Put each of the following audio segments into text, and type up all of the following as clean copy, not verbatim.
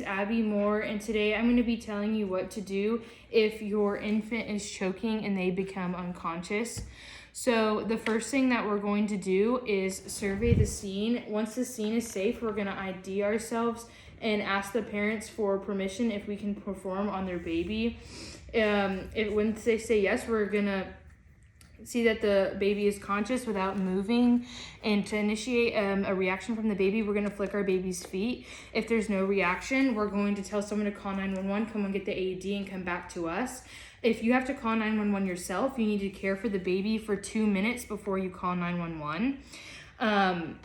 Abby Moore, and today I'm going to be telling you what to do if your infant is choking and they become unconscious. So the first thing that we're going to do is survey the scene. Once the scene is safe, we're going to ID ourselves and ask the parents for permission if we can perform on their baby. When they say yes, we're going to see that the baby is conscious without moving, and to initiate a reaction from the baby, we're going to flick our baby's feet. If there's no reaction, we're going to tell someone to call 911, come and get the AED and come back to us. If you have to call 911 yourself, you need to care for the baby for 2 minutes before you call 911. And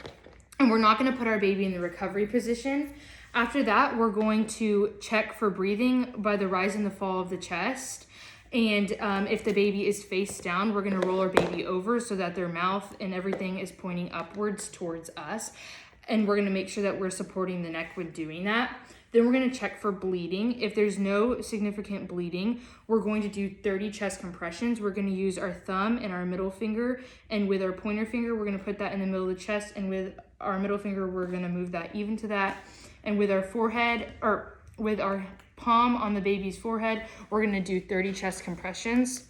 we're not going to put our baby in the recovery position. After that, we're going to check for breathing by the rise and the fall of the chest. And if the baby is face down, we're going to roll our baby over so that their mouth and everything is pointing upwards towards us. And we're going to make sure that we're supporting the neck when doing that. Then we're going to check for bleeding. If there's no significant bleeding, we're going to do 30 chest compressions. We're going to use our thumb and our middle finger. And with our pointer finger, we're going to put that in the middle of the chest. And with our middle finger, we're going to move that even to that. And with our forehead, or with our palm on the baby's forehead, we're going to do 30 chest compressions.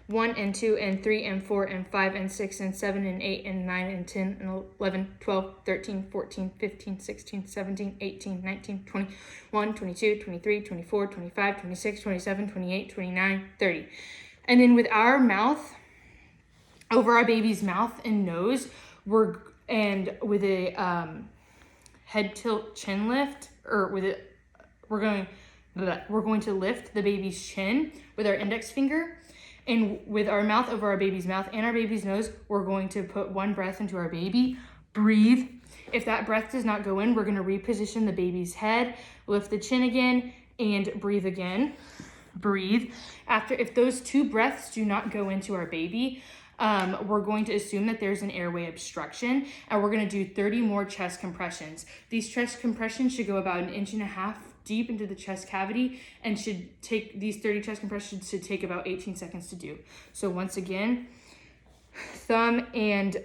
1 and 2 and 3 and 4 and 5 and 6 and 7 and 8 and 9 and 10 and 11, 12, 13, 14, 15, 16, 17, 18, 19, 20, 21, 22, 23, 24, 25, 26, 27, 28, 29, 30. And then with our mouth, over our baby's mouth and nose, with a head tilt chin lift, or with it, we're going to lift the baby's chin with our index finger. And with our mouth over our baby's mouth and our baby's nose, we're going to put one breath into our baby, breathe. If that breath does not go in, we're going to reposition the baby's head, lift the chin again, and breathe again. Breathe. If those 2 breaths do not go into our baby, we're going to assume that there's an airway obstruction, and we're going to do 30 more chest compressions. These chest compressions should go about 1.5 inches deep into the chest cavity, and these 30 chest compressions should take about 18 seconds to do. So once again, thumb and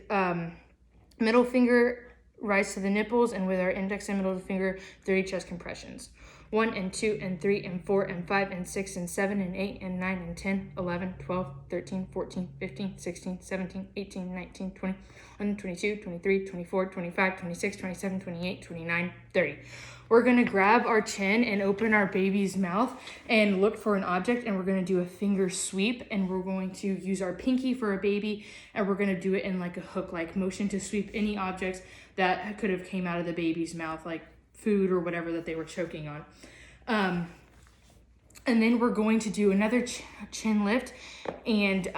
middle finger rise to the nipples, and with our index and middle finger, 30 chest compressions. 1 and 2 and 3 and 4 and 5 and 6 and 7 and 8 and 9 and 10, 11, 12, 13, 14, 15, 16, 17, 18, 19, 20, 21, 22, 23, 24, 25, 26, 27, 28, 29, 30. We're going to grab our chin and open our baby's mouth and look for an object, and we're going to do a finger sweep, and we're going to use our pinky for a baby, and we're going to do it in like a hook-like motion to sweep any objects that could have came out of the baby's mouth, like food or whatever that they were choking on. And then we're going to do another chin lift, and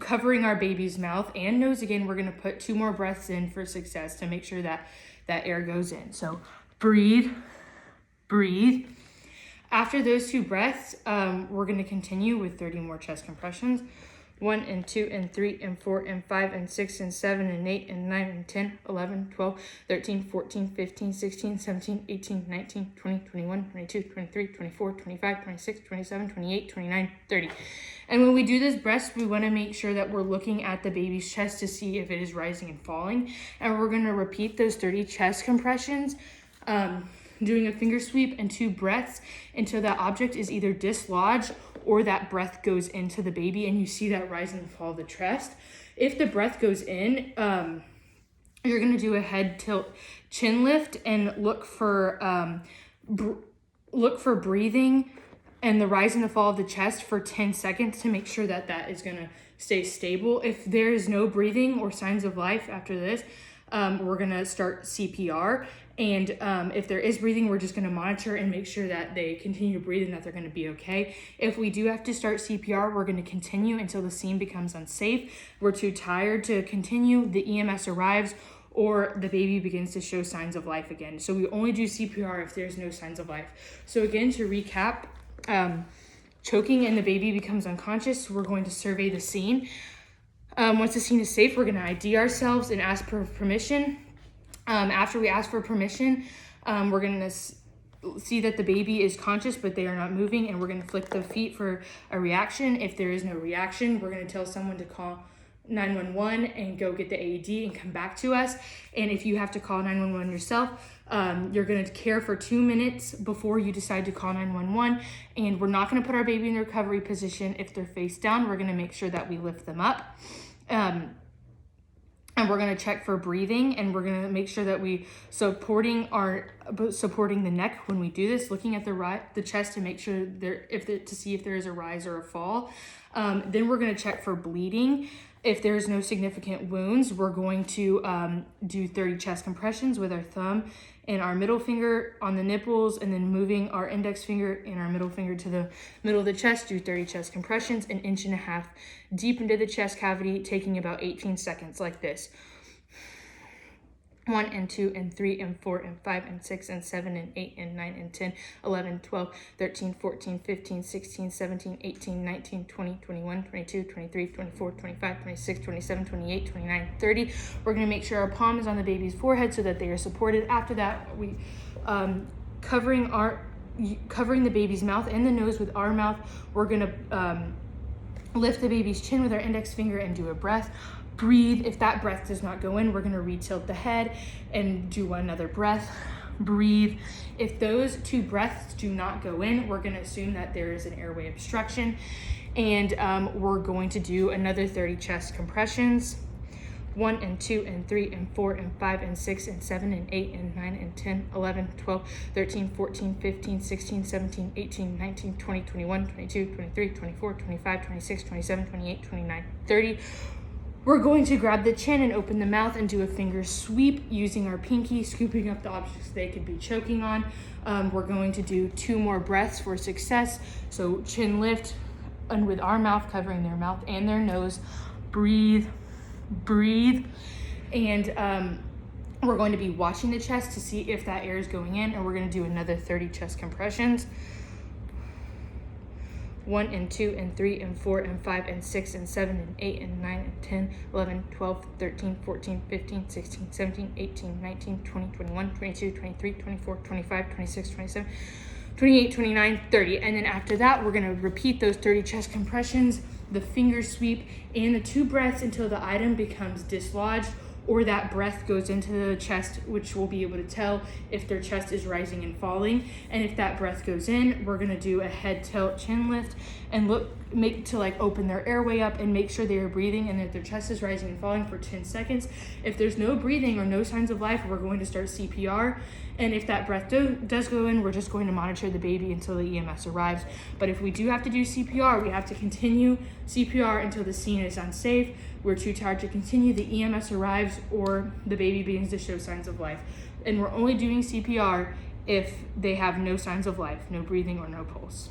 covering our baby's mouth and nose again, we're going to put 2 more breaths in for success to make sure that air goes in. So breathe, breathe. After those 2 breaths, we're going to continue with 30 more chest compressions. 1 and 2 and 3 and 4 and 5 and 6 and 7 and 8 and 9 and 10, 11, 12, 13, 14, 15, 16, 17, 18, 19, 20, 21, 22, 23, 24, 25, 26, 27, 28, 29, 30. And when we do this breath, we want to make sure that we're looking at the baby's chest to see if it is rising and falling. And we're going to repeat those 30 chest compressions, doing a finger sweep and 2 breaths until that object is either dislodged or that breath goes into the baby and you see that rise and fall of the chest. If the breath goes in, you're going to do a head tilt chin lift and look for breathing and the rise and the fall of the chest for 10 seconds to make sure that is going to stay stable. If there is no breathing or signs of life after this, we're going to start CPR. And if there is breathing, we're just going to monitor and make sure that they continue to breathe and that they're going to be okay. If we do have to start CPR, we're going to continue until the scene becomes unsafe. We're too tired to continue, the EMS arrives, or the baby begins to show signs of life again. So we only do CPR if there's no signs of life. So again, to recap, choking and the baby becomes unconscious, we're going to survey the scene. Once the scene is safe, we're going to ID ourselves and ask for permission. After we ask for permission, we're going to see that the baby is conscious, but they are not moving, and we're going to flick the feet for a reaction. If there is no reaction, we're going to tell someone to call 911 and go get the AED and come back to us. And if you have to call 911 yourself, you're going to care for 2 minutes before you decide to call 911. And we're not going to put our baby in the recovery position if they're face down. We're going to make sure that we lift them up. And we're going to check for breathing, and we're going to make sure that we supporting the neck when we do this, looking at the chest to make sure to see if there is a rise or a fall. Then we're going to check for bleeding. If there's no significant wounds, we're going to do 30 chest compressions with our thumb and our middle finger on the nipples, and then moving our index finger and our middle finger to the middle of the chest, do 30 chest compressions, 1.5 inches deep into the chest cavity, taking about 18 seconds like this. 1 and 2 and 3 and 4 and 5 and 6 and 7 and 8 and 9 and 10, 11, 12, 13, 14, 15, 16, 17, 18, 19, 20, 21, 22, 23, 24, 25, 26, 27, 28, 29, 30. We're going to make sure our palm is on the baby's forehead so that they are supported. After that, we covering the baby's mouth and the nose with our mouth. We're going to lift the baby's chin with our index finger and do a breath. Breathe. If that breath does not go in, we're going to retilt the head and do another breath. Breathe. If those 2 breaths do not go in, we're going to assume that there is an airway obstruction, and we're going to do another 30 chest compressions. 1 and 2 and 3 and 4 and 5 and 6 and 7 and 8 and 9 and 10, 11, 12, 13, 14, 15, 16, 17, 18, 19, 20, 21, 22, 23, 24, 25, 26, 27, 28, 29, 30. We're going to grab the chin and open the mouth and do a finger sweep using our pinky, scooping up the objects they could be choking on. We're going to do 2 more breaths for success. So chin lift, and with our mouth covering their mouth and their nose. Breathe, breathe. And we're going to be watching the chest to see if that air is going in, and we're going to do another 30 chest compressions. 1 and 2 and 3 and 4 and 5 and 6 and 7 and 8 and 9 and 10, 11, 12, 13, 14, 15, 16, 17, 18, 19, 20, 21, 22, 23, 24, 25, 26, 27, 28, 29, 30. And then after that, we're going to repeat those 30 chest compressions, the finger sweep, and the 2 breaths until the item becomes dislodged or that breath goes into the chest, which we'll be able to tell if their chest is rising and falling. And if that breath goes in, we're going to do a head tilt chin lift and open their airway up and make sure they are breathing and that their chest is rising and falling for 10 seconds. If there's no breathing or no signs of life, we're going to start CPR. And if that breath does go in, we're just going to monitor the baby until the EMS arrives. But if we do have to do CPR, we have to continue CPR until the scene is unsafe, we're too tired to continue, the EMS arrives, or the baby begins to show signs of life. And we're only doing CPR if they have no signs of life, no breathing or no pulse.